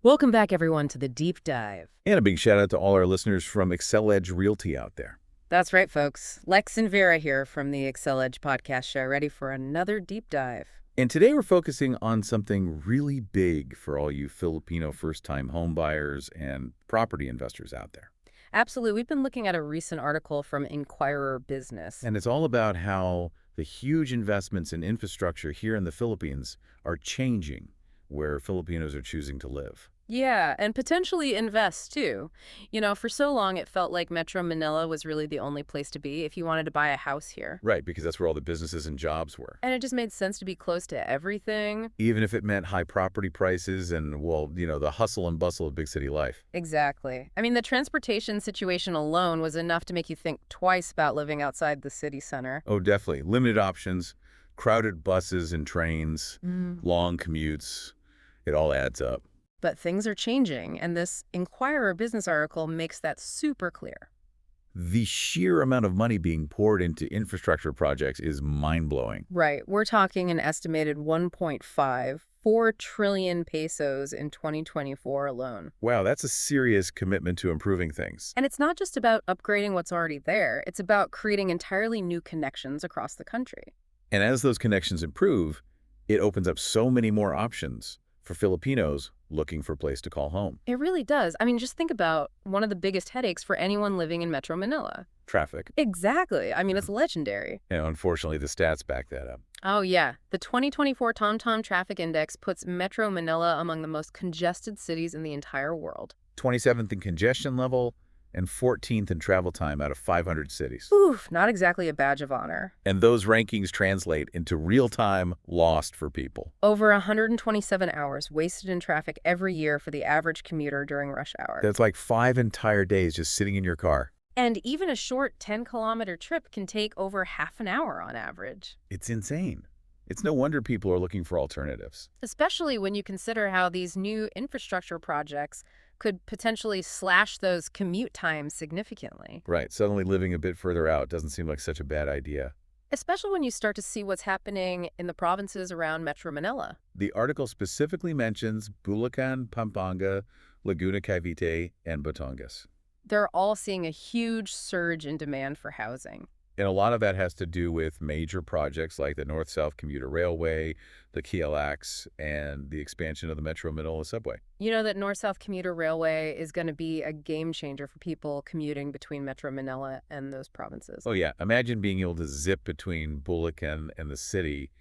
Welcome back, everyone, to the Deep Dive. And a big shout out to all our listeners from Excel Edge Realty out there. That's right, folks. Lex and Vera here from the Excel Edge podcast show, ready for another deep dive. And today we're focusing on something really big for all you Filipino first-time home buyers and property investors out there. Absolutely. We've been looking at a recent article from Inquirer Business. And it's all about how the huge investments in infrastructure here in the Philippines are changing where Filipinos are choosing to live. Yeah, and potentially invest, too. You know, for so long, it felt like Metro Manila was really the only place to be if you wanted to buy a house here. Right, because that's where all the businesses and jobs were. And it just made sense to be close to everything. Even if it meant high property prices and, well, the hustle and bustle of big city life. Exactly. I mean, the transportation situation alone was enough to make you think twice about living outside the city center. Oh, definitely. Limited options, crowded buses and trains, long commutes. It all adds up. But things are changing, and this Inquirer business article makes that super clear. The sheer amount of money being poured into infrastructure projects is mind-blowing. Right. We're talking an estimated 1.54 trillion pesos in 2024 alone. Wow, that's a serious commitment to improving things. And it's not just about upgrading what's already there. It's about creating entirely new connections across the country. And as those connections improve, it opens up so many more options for Filipinos looking for a place to call home. It really does. I mean, just think about one of the biggest headaches for anyone living in Metro Manila. Traffic. Exactly. I mean, it's legendary. And unfortunately, the stats back that up. Oh, yeah. The 2024 TomTom Traffic Index puts Metro Manila among the most congested cities in the entire world. 27th in congestion level and 14th in travel time out of 500 cities. Oof, not exactly a badge of honor. And those rankings translate into real-time lost for people. Over 127 hours wasted in traffic every year for the average commuter during rush hour. That's like 5 entire days just sitting in your car. And even a short 10-kilometer trip can take over half an hour on average. It's insane. It's no wonder people are looking for alternatives. Especially when you consider how these new infrastructure projects could potentially slash those commute times significantly. Right. Suddenly living a bit further out doesn't seem like such a bad idea. Especially when you start to see what's happening in the provinces around Metro Manila. The article specifically mentions Bulacan, Pampanga, Laguna, Cavite, and Batangas. They're all seeing a huge surge in demand for housing. And a lot of that has to do with major projects like the North-South Commuter Railway, the KLX, and the expansion of the Metro Manila subway. You know that North-South Commuter Railway is going to be a game changer for people commuting between Metro Manila and those provinces. Oh yeah, imagine being able to zip between Bulacan and the city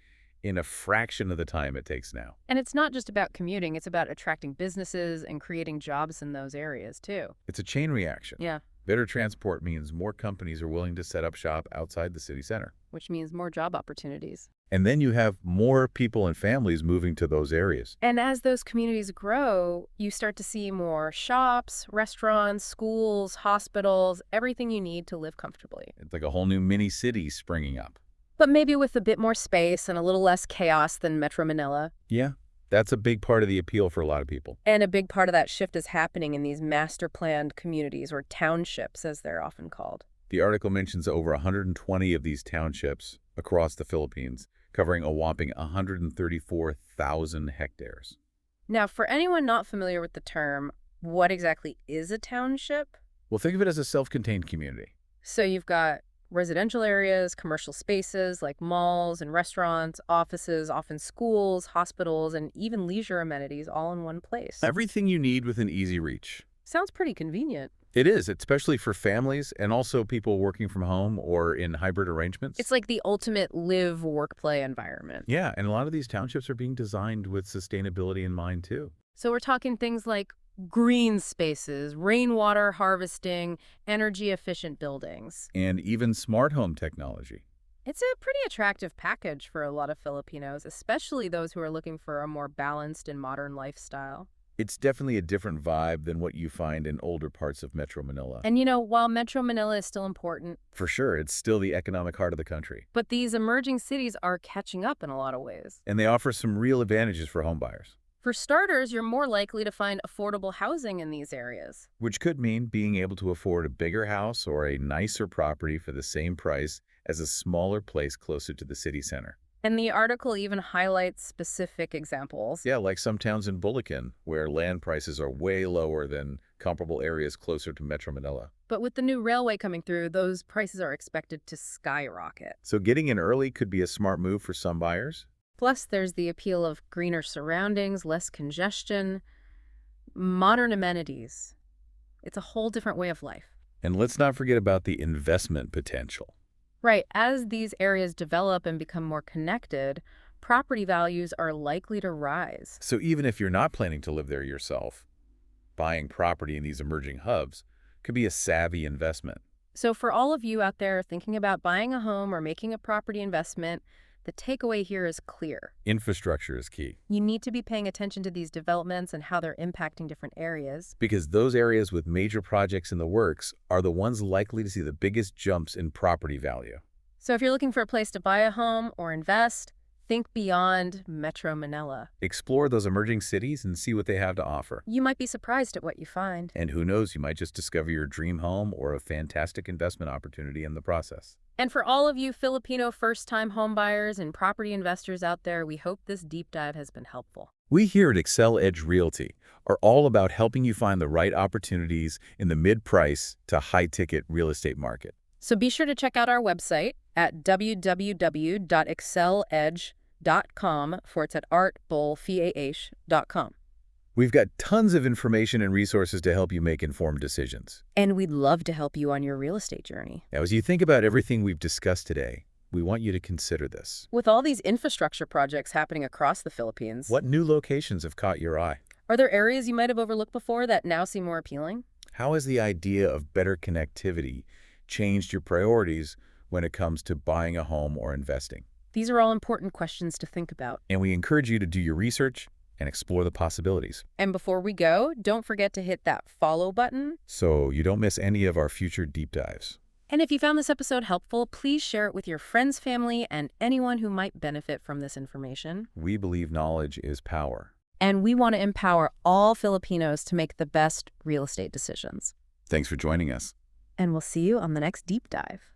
in a fraction of the time it takes now. And it's not just about commuting, it's about attracting businesses and creating jobs in those areas too. It's a chain reaction. Yeah. Better transport means more companies are willing to set up shop outside the city center. Which means more job opportunities. And then you have more people and families moving to those areas. And as those communities grow, you start to see more shops, restaurants, schools, hospitals, everything you need to live comfortably. It's like a whole new mini city springing up. But maybe with a bit more space and a little less chaos than Metro Manila. Yeah, that's a big part of the appeal for a lot of people. And a big part of that shift is happening in these master-planned communities, or townships, as they're often called. The article mentions over 120 of these townships across the Philippines, covering a whopping 134,000 hectares. Now, for anyone not familiar with the term, what exactly is a township? Well, think of it as a self-contained community. So you've got residential areas, commercial spaces like malls and restaurants, offices, often schools, hospitals, and even leisure amenities all in one place. Everything you need within easy reach. Sounds pretty convenient. It is, especially for families and also people working from home or in hybrid arrangements. It's like the ultimate live, work, play environment. Yeah, and a lot of these townships are being designed with sustainability in mind, too. So we're talking things like green spaces, rainwater harvesting, energy-efficient buildings. And even smart home technology. It's a pretty attractive package for a lot of Filipinos, especially those who are looking for a more balanced and modern lifestyle. It's definitely a different vibe than what you find in older parts of Metro Manila. And you know, while Metro Manila is still important, For sure, it's still the economic heart of the country. but these emerging cities are catching up in a lot of ways. And they offer some real advantages for homebuyers. For starters, you're more likely to find affordable housing in these areas. Which could mean being able to afford a bigger house or a nicer property for the same price as a smaller place closer to the city center. And the article even highlights specific examples. Yeah, like some towns in Bulacan, where land prices are way lower than comparable areas closer to Metro Manila. But with the new railway coming through, those prices are expected to skyrocket. So getting in early could be a smart move for some buyers. Plus, there's the appeal of greener surroundings, less congestion, modern amenities. It's a whole different way of life. And let's not forget about the investment potential. Right, as these areas develop and become more connected, property values are likely to rise. So even if you're not planning to live there yourself, buying property in these emerging hubs could be a savvy investment. So for all of you out there thinking about buying a home or making a property investment, the takeaway here is clear. Infrastructure is key, You need to be paying attention to these developments and how they're impacting different areas. because those areas with major projects in the works are the ones likely to see the biggest jumps in property value. So if you're looking for a place to buy a home or invest, think beyond Metro Manila. Explore those emerging cities and see what they have to offer. You might be surprised at what you find. And who knows, you might just discover your dream home or a fantastic investment opportunity in the process. And for all of you Filipino first-time homebuyers and property investors out there, we hope this deep dive has been helpful. We here at Excel Edge Realty are all about helping you find the right opportunities in the mid-price to high-ticket real estate market. So be sure to check out our website at www.exceledge.com/artbolfah.com. We've got tons of information and resources to help you make informed decisions. And we'd love to help you on your real estate journey. Now, as you think about everything we've discussed today, we want you to consider this. With all these infrastructure projects happening across the Philippines, What new locations have caught your eye? are there areas you might have overlooked before that now seem more appealing? How has the idea of better connectivity changed your priorities when it comes to buying a home or investing? These are all important questions to think about. And we encourage you to do your research and explore the possibilities, And before we go, don't forget to hit that follow button. so you don't miss any of our future deep dives. And if you found this episode helpful, please share it with your friends, family, and anyone who might benefit from this information. We believe knowledge is power. And we want to empower all Filipinos to make the best real estate decisions. Thanks for joining us. And we'll see you on the next deep dive.